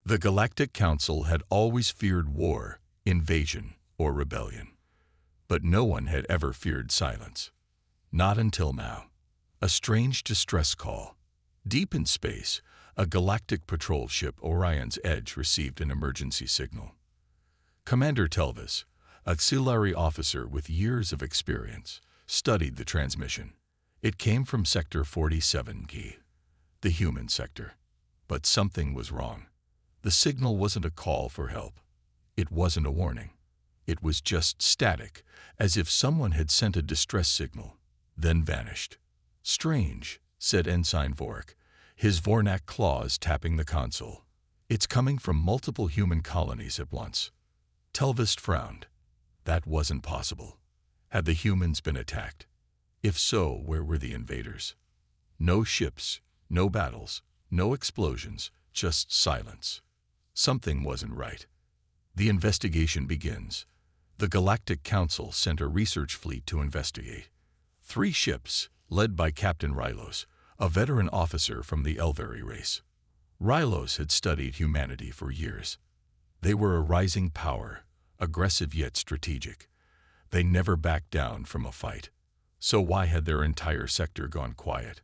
The Galactic Council had always feared war, invasion, or rebellion. But no one had ever feared silence. Not until now. A strange distress call. Deep in space, a galactic patrol ship, Orion's Edge, received an emergency signal. Commander Telvis, auxiliary officer with years of experience, studied the transmission. It came from Sector 47G, the human sector. But something was wrong. The signal wasn't a call for help. It wasn't a warning. It was just static, as if someone had sent a distress signal, then vanished. "Strange," said Ensign Vorik, his Vornak claws tapping the console. "It's coming from multiple human colonies at once." Telvis frowned. That wasn't possible. Had the humans been attacked? If so, where were the invaders? No ships, no battles, no explosions, just silence. Something wasn't right. The investigation begins. The Galactic Council sent a research fleet to investigate. 3 ships, led by Captain Rylos, a veteran officer from the Elveri race. Rylos had studied humanity for years. They were a rising power, aggressive yet strategic. They never backed down from a fight. So why had their entire sector gone quiet?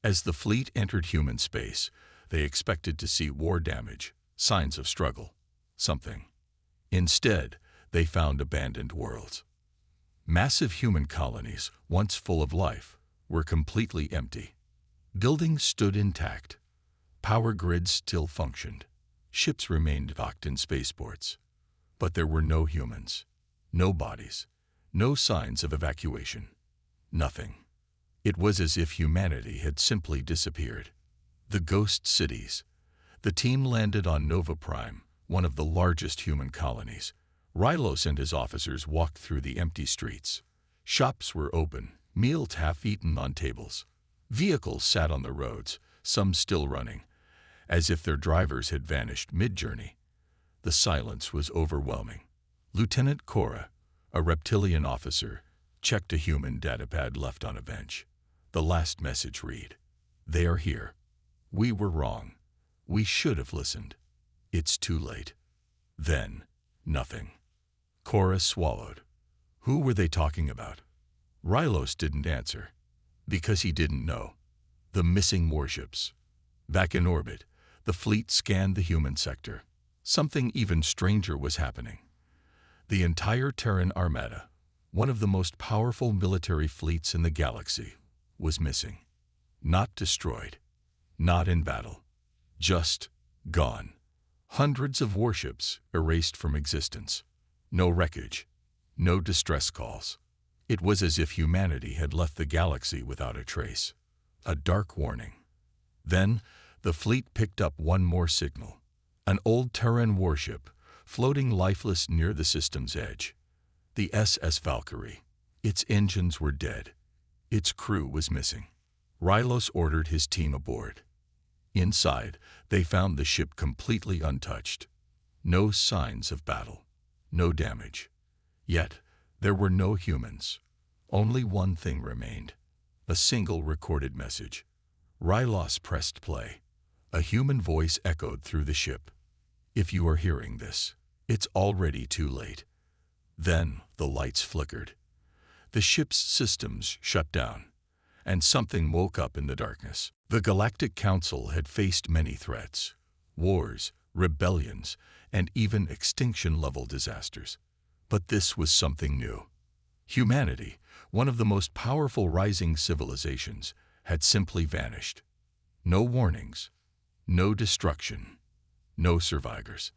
As the fleet entered human space, they expected to see war damage, signs of struggle, something. Instead, they found abandoned worlds. Massive human colonies, once full of life, were completely empty. Buildings stood intact. Power grids still functioned. Ships remained docked in spaceports. But there were no humans, no bodies, no signs of evacuation. Nothing. It was as if humanity had simply disappeared. The ghost cities. The team landed on Nova Prime, one of the largest human colonies. Rylos and his officers walked through the empty streets. Shops were open, meals half-eaten on tables. Vehicles sat on the roads, some still running, as if their drivers had vanished mid-journey. The silence was overwhelming. Lieutenant Cora, a reptilian officer, checked a human datapad left on a bench. The last message read, "They are here. We were wrong. We should have listened. It's too late." Then, nothing. Cora swallowed. Who were they talking about? Rylos didn't answer, because he didn't know. The missing warships. Back in orbit, the fleet scanned the human sector. Something even stranger was happening. The entire Terran Armada, one of the most powerful military fleets in the galaxy, was missing. Not destroyed. Not in battle. Just gone. Hundreds of warships erased from existence. No wreckage. No distress calls. It was as if humanity had left the galaxy without a trace. A dark warning. Then, the fleet picked up one more signal. An old Terran warship, floating lifeless near the system's edge. The SS Valkyrie. Its engines were dead. Its crew was missing. Rylos ordered his team aboard. Inside, they found the ship completely untouched. No signs of battle. No damage. Yet, there were no humans. Only one thing remained. A single recorded message. Rylos pressed play. A human voice echoed through the ship. "If you are hearing this, it's already too late." Then the lights flickered. The ship's systems shut down, and something woke up in the darkness. The Galactic Council had faced many threats. Wars, rebellions, and even extinction-level disasters. But this was something new. Humanity, one of the most powerful rising civilizations, had simply vanished. No warnings, no destruction, no survivors.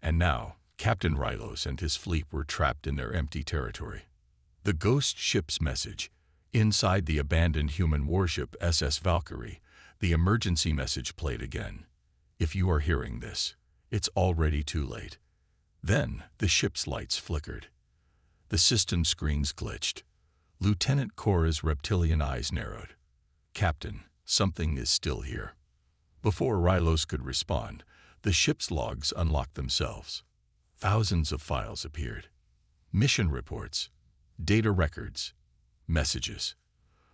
And now, Captain Rylos and his fleet were trapped in their empty territory. The ghost ship's message, inside the abandoned human warship SS Valkyrie, the emergency message played again. "If you are hearing this, it's already too late." Then the ship's lights flickered. The system screens glitched. Lieutenant Cora's reptilian eyes narrowed. "Captain, something is still here." Before Rylos could respond, the ship's logs unlocked themselves. Thousands of files appeared. Mission reports, data records, messages.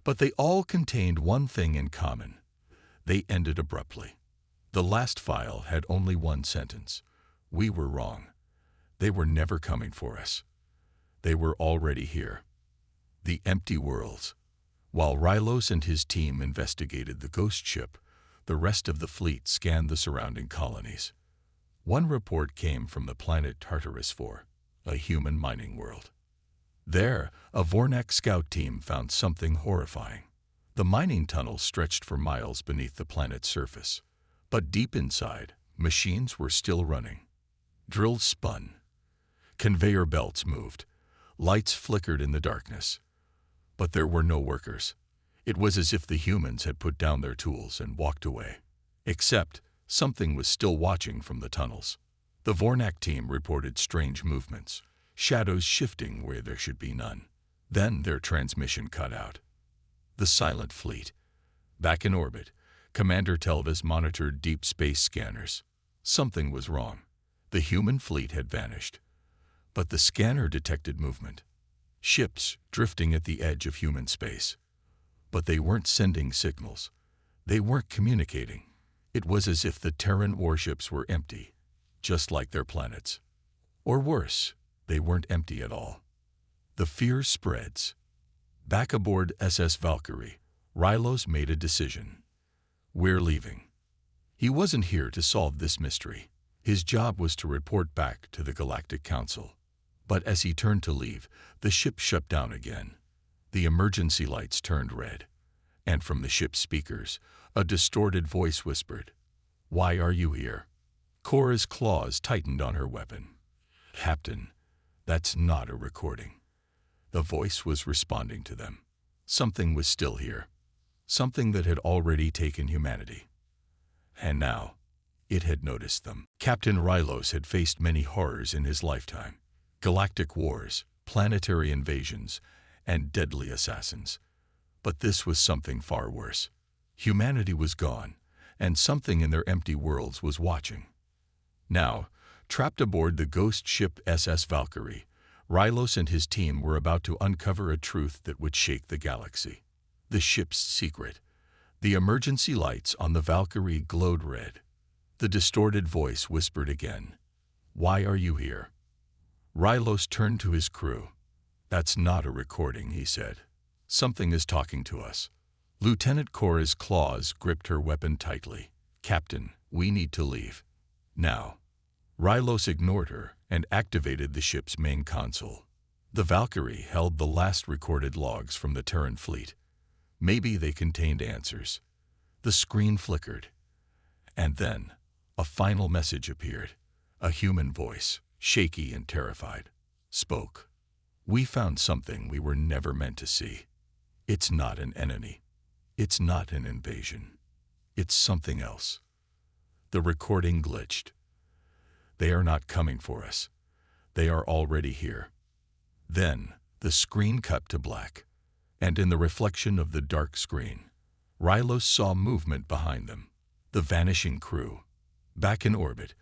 But they all contained one thing in common. They ended abruptly. The last file had only one sentence. We were wrong. They were never coming for us. They were already here. The empty worlds. While Rylos and his team investigated the ghost ship, the rest of the fleet scanned the surrounding colonies. One report came from the planet Tartarus IV, a human mining world. There, a Vornak scout team found something horrifying. The mining tunnels stretched for miles beneath the planet's surface. But deep inside, machines were still running. Drills spun. Conveyor belts moved. Lights flickered in the darkness. But there were no workers. It was as if the humans had put down their tools and walked away. Except, something was still watching from the tunnels. The Vornak team reported strange movements, shadows shifting where there should be none. Then their transmission cut out. The silent fleet. Back in orbit, Commander Telvis monitored deep space scanners. Something was wrong. The human fleet had vanished. But the scanner detected movement. Ships drifting at the edge of human space. But they weren't sending signals. They weren't communicating. It was as if the Terran warships were empty, just like their planets. Or worse, they weren't empty at all. The fear spreads. Back aboard SS Valkyrie, Rylos made a decision. We're leaving. He wasn't here to solve this mystery. His job was to report back to the Galactic Council. But as he turned to leave, the ship shut down again. The emergency lights turned red. And from the ship's speakers, a distorted voice whispered, "Why are you here?" Cora's claws tightened on her weapon. "Captain, that's not a recording." The voice was responding to them. Something was still here. Something that had already taken humanity. And now, it had noticed them. Captain Rylos had faced many horrors in his lifetime. Galactic wars, planetary invasions, and deadly assassins. But this was something far worse. Humanity was gone, and something in their empty worlds was watching. Now, trapped aboard the ghost ship SS Valkyrie, Rylos and his team were about to uncover a truth that would shake the galaxy. The ship's secret. The emergency lights on the Valkyrie glowed red. The distorted voice whispered again, "Why are you here?" Rylos turned to his crew. "That's not a recording," he said. "Something is talking to us." Lieutenant Cora's claws gripped her weapon tightly. "Captain, we need to leave. Now." Rylos ignored her and activated the ship's main console. The Valkyrie held the last recorded logs from the Terran fleet. Maybe they contained answers. The screen flickered. And then, a final message appeared. A human voice, shaky and terrified, spoke. "We found something we were never meant to see. It's not an enemy. It's not an invasion. It's something else." The recording glitched. "They are not coming for us. They are already here." Then, the screen cut to black. And in the reflection of the dark screen, Rylos saw movement behind them. The vanishing crew. Back in orbit,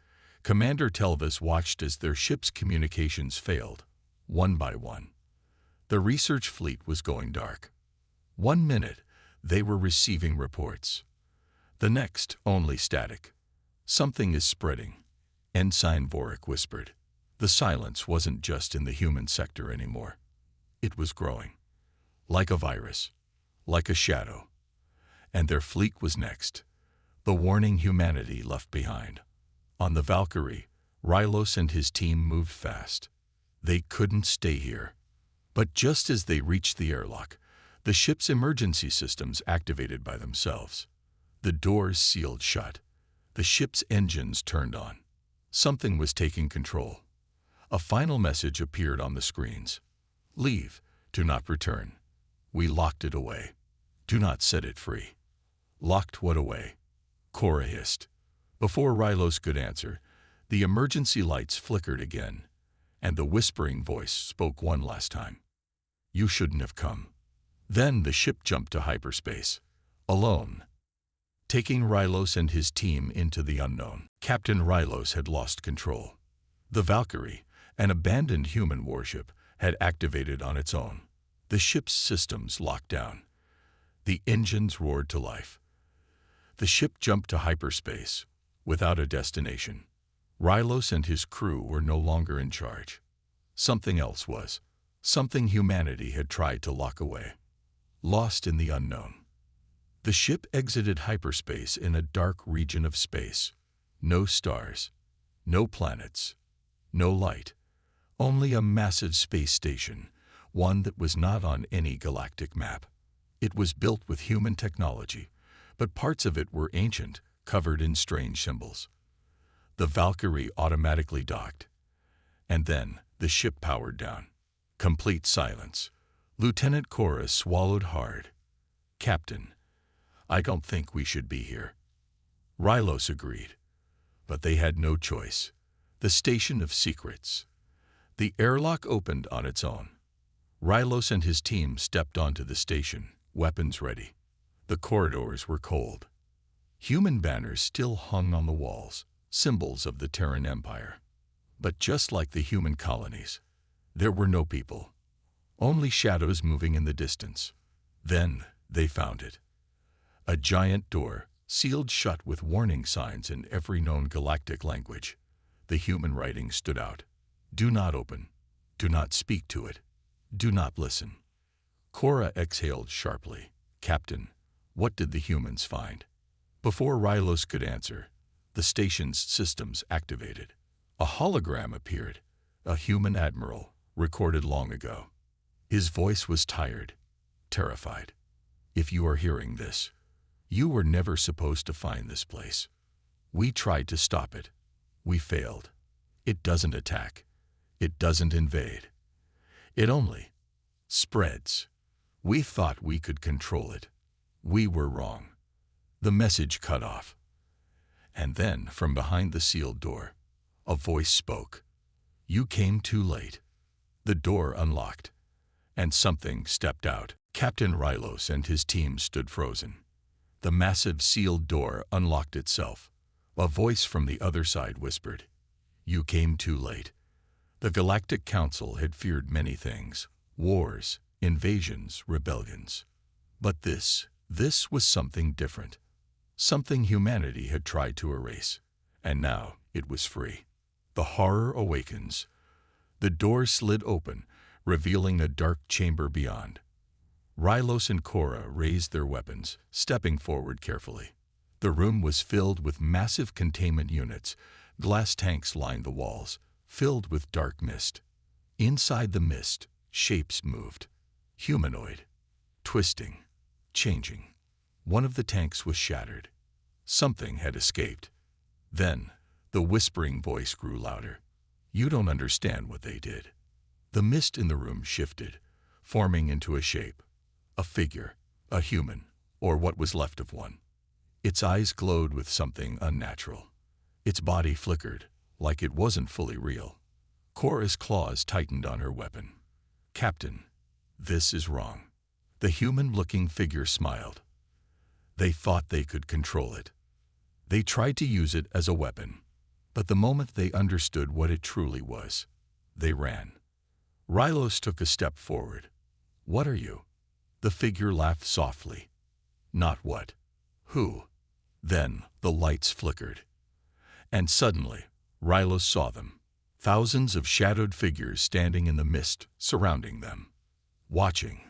Commander Telvis watched as their ship's communications failed, one by one. The research fleet was going dark. 1 minute, they were receiving reports. The next, only static. "Something is spreading," Ensign Vorik whispered. The silence wasn't just in the human sector anymore. It was growing. Like a virus. Like a shadow. And their fleet was next. The warning humanity left behind. On the Valkyrie, Rylos and his team moved fast. They couldn't stay here. But just as they reached the airlock, the ship's emergency systems activated by themselves. The doors sealed shut. The ship's engines turned on. Something was taking control. A final message appeared on the screens. "Leave. Do not return. We locked it away. Do not set it free." "Locked what away?" Cora hissed. Before Rylos could answer, the emergency lights flickered again, and the whispering voice spoke one last time. "You shouldn't have come." Then the ship jumped to hyperspace, alone, taking Rylos and his team into the unknown. Captain Rylos had lost control. The Valkyrie, an abandoned human warship, had activated on its own. The ship's systems locked down. The engines roared to life. The ship jumped to hyperspace, without a destination. Rylos and his crew were no longer in charge. Something else was. Something humanity had tried to lock away. Lost in the unknown. The ship exited hyperspace in a dark region of space. No stars, no planets, no light. Only a massive space station, one that was not on any galactic map. It was built with human technology, but parts of it were ancient, covered in strange symbols. The Valkyrie automatically docked. And then the ship powered down. Complete silence. Lieutenant Cora swallowed hard. "Captain, I don't think we should be here." Rylos agreed. But they had no choice. The station of secrets. The airlock opened on its own. Rylos and his team stepped onto the station, weapons ready. The corridors were cold. Human banners still hung on the walls, symbols of the Terran Empire. But just like the human colonies, there were no people. Only shadows moving in the distance. Then they found it. A giant door, sealed shut with warning signs in every known galactic language. The human writing stood out. "Do not open. Do not speak to it. Do not listen." Cora exhaled sharply. "Captain, what did the humans find?" Before Rylos could answer, the station's systems activated. A hologram appeared, a human admiral, recorded long ago. His voice was tired, terrified. "If you are hearing this, you were never supposed to find this place. We tried to stop it. We failed. It doesn't attack. It doesn't invade. It only spreads. We thought we could control it. We were wrong." The message cut off. And then, from behind the sealed door, a voice spoke. "You came too late." The door unlocked, and something stepped out. Captain Rylos and his team stood frozen. The massive sealed door unlocked itself. A voice from the other side whispered, "You came too late." The Galactic Council had feared many things: wars, invasions, rebellions. But this was something different. Something humanity had tried to erase, and now it was free. The horror awakens. The door slid open, revealing a dark chamber beyond. Rylos and Cora raised their weapons, stepping forward carefully. The room was filled with massive containment units. Glass tanks lined the walls, filled with dark mist. Inside the mist, shapes moved. Humanoid. Twisting. Changing. One of the tanks was shattered. Something had escaped. Then, the whispering voice grew louder. "You don't understand what they did." The mist in the room shifted, forming into a shape. A figure. A human, or what was left of one. Its eyes glowed with something unnatural. Its body flickered, like it wasn't fully real. Cora's claws tightened on her weapon. "Captain, this is wrong." The human-looking figure smiled. They thought they could control it. They tried to use it as a weapon. But the moment they understood what it truly was, they ran. Rylos took a step forward. "What are you?" The figure laughed softly. "Not what. Who?" Then the lights flickered. And suddenly, Rylos saw them. Thousands of shadowed figures standing in the mist, surrounding them. Watching.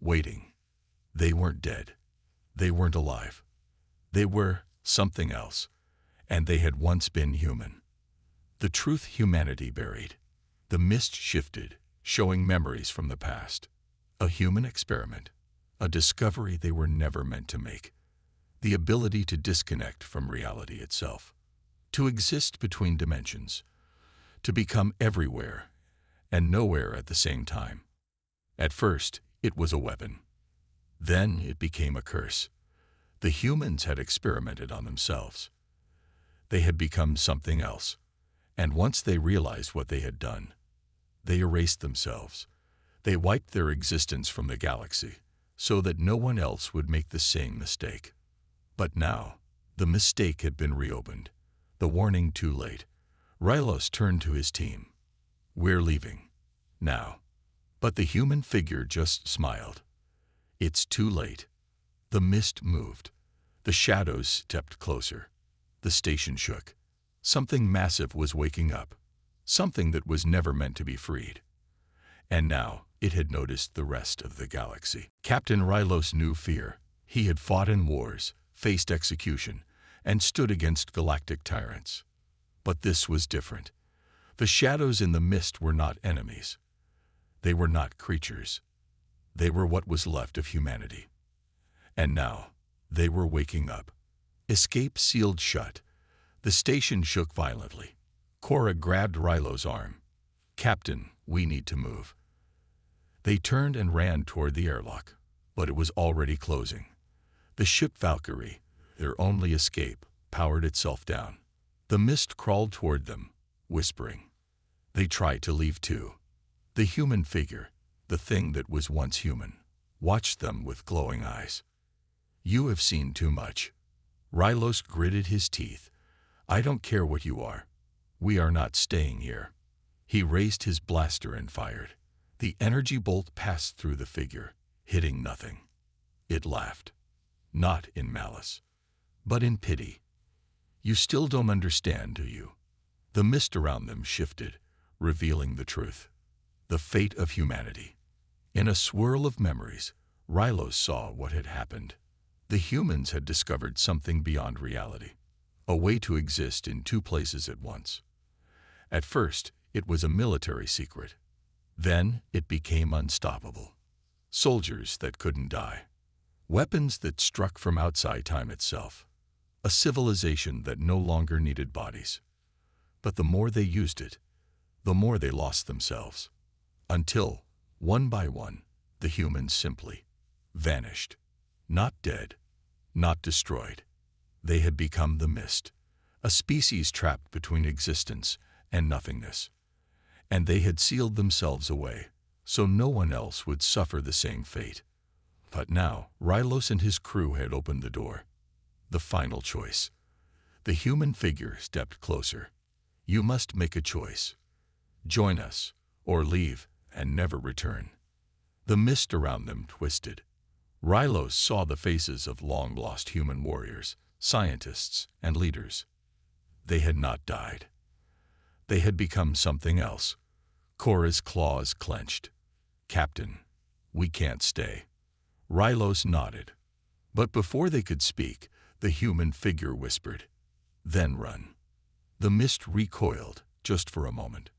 Waiting. They weren't dead. They weren't alive. They were something else, and they had once been human. The truth humanity buried. The mist shifted, showing memories from the past. A human experiment. A discovery they were never meant to make. The ability to disconnect from reality itself. To exist between dimensions. To become everywhere and nowhere at the same time. At first, it was a weapon. Then it became a curse. The humans had experimented on themselves. They had become something else. And once they realized what they had done, they erased themselves. They wiped their existence from the galaxy, so that no one else would make the same mistake. But now, the mistake had been reopened. The warning too late. Rylos turned to his team. "We're leaving. Now." But the human figure just smiled. "It's too late." The mist moved. The shadows stepped closer. The station shook. Something massive was waking up. Something that was never meant to be freed. And now it had noticed the rest of the galaxy. Captain Rylos knew fear. He had fought in wars, faced execution, and stood against galactic tyrants. But this was different. The shadows in the mist were not enemies. They were not creatures. They were what was left of humanity. And now they were waking up. Escape sealed shut. The station shook violently. Cora grabbed Rylo's arm. "Captain, we need to move." They turned and ran toward the airlock, but it was already closing. The ship Valkyrie, their only escape, powered itself down. The mist crawled toward them, whispering. They tried to leave too. The human figure, the thing that was once human, watched them with glowing eyes. "You have seen too much." Rylos gritted his teeth. "I don't care what you are. We are not staying here." He raised his blaster and fired. The energy bolt passed through the figure, hitting nothing. It laughed. Not in malice, but in pity. "You still don't understand, do you?" The mist around them shifted, revealing the truth. The fate of humanity. In a swirl of memories, Rylos saw what had happened. The humans had discovered something beyond reality. A way to exist in two places at once. At first, it was a military secret. Then, it became unstoppable. Soldiers that couldn't die. Weapons that struck from outside time itself. A civilization that no longer needed bodies. But the more they used it, the more they lost themselves. Until, one by one, the humans simply vanished. Not dead, not destroyed. They had become the mist, a species trapped between existence and nothingness. And they had sealed themselves away, so no one else would suffer the same fate. But now, Rylos and his crew had opened the door. The final choice. The human figure stepped closer. "You must make a choice. Join us, or leave and never return." The mist around them twisted. Rylos saw the faces of long-lost human warriors, scientists, and leaders. They had not died. They had become something else. Cora's claws clenched. "Captain, we can't stay." Rylos nodded. But before they could speak, the human figure whispered, "Then run." The mist recoiled, just for a moment.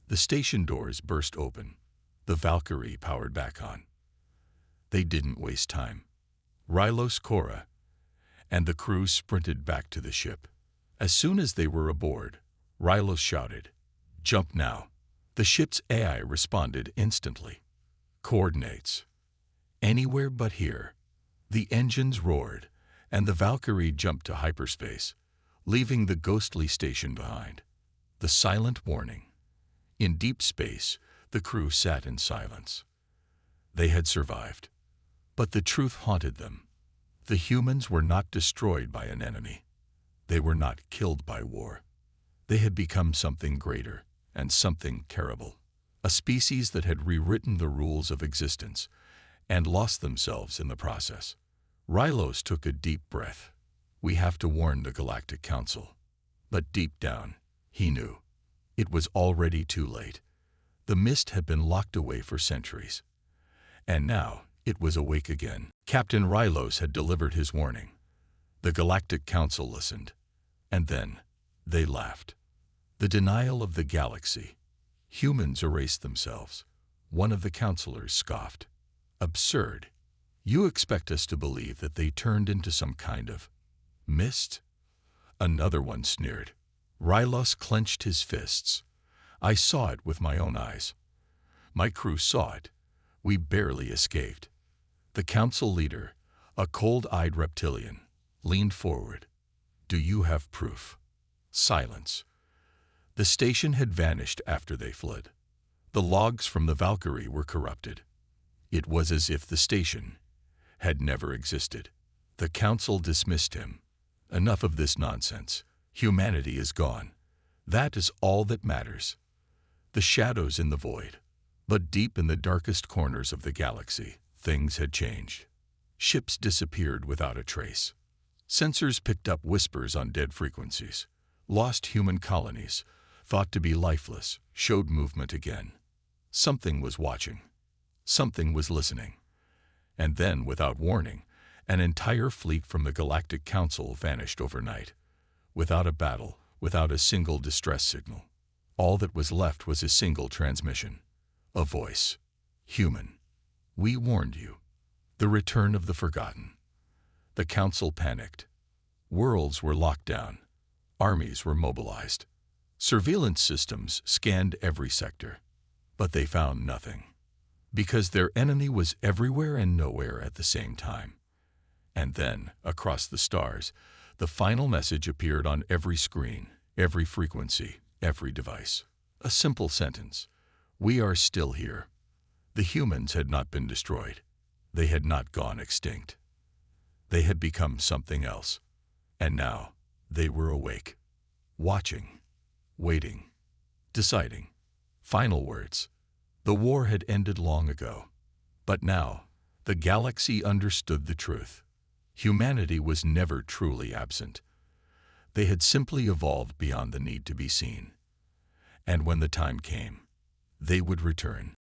The station doors burst open. The Valkyrie powered back on. They didn't waste time. Rylos, Cora, and the crew sprinted back to the ship. As soon as they were aboard, Rylos shouted, "Jump now." The ship's AI responded instantly. "Coordinates. Anywhere but here." The engines roared, and the Valkyrie jumped to hyperspace, leaving the ghostly station behind. The silent warning. In deep space, the crew sat in silence. They had survived. But the truth haunted them. The humans were not destroyed by an enemy. They were not killed by war. They had become something greater and something terrible. A species that had rewritten the rules of existence and lost themselves in the process. Rylos took a deep breath. "We have to warn the Galactic Council." But deep down, he knew. It was already too late. The mist had been locked away for centuries. And now, it was awake again. Captain Rylos had delivered his warning. The Galactic Council listened. And then, they laughed. The denial of the galaxy. Humans erased themselves. One of the counselors scoffed. "Absurd. You expect us to believe that they turned into some kind of mist?" Another one sneered. Rylos clenched his fists. "I saw it with my own eyes. My crew saw it. We barely escaped." The council leader, a cold-eyed reptilian, leaned forward. "Do you have proof?" Silence. The station had vanished after they fled. The logs from the Valkyrie were corrupted. It was as if the station had never existed. The council dismissed him. "Enough of this nonsense. Humanity is gone. That is all that matters." The shadows in the void. But deep in the darkest corners of the galaxy, things had changed. Ships disappeared without a trace. Sensors picked up whispers on dead frequencies. Lost human colonies, thought to be lifeless, showed movement again. Something was watching. Something was listening. And then, without warning, an entire fleet from the Galactic Council vanished overnight. Without a battle, without a single distress signal. All that was left was a single transmission. A voice. Human. We warned you. The return of the forgotten. The Council panicked. Worlds were locked down. Armies were mobilized. Surveillance systems scanned every sector. But they found nothing. Because their enemy was everywhere and nowhere at the same time. And then, across the stars, the final message appeared on every screen, every frequency, every device. A simple sentence. We are still here. The humans had not been destroyed. They had not gone extinct. They had become something else. And now, they were awake. Watching. Waiting. Deciding. Final words. The war had ended long ago. But now, the galaxy understood the truth. Humanity was never truly absent. They had simply evolved beyond the need to be seen. And when the time came, they would return.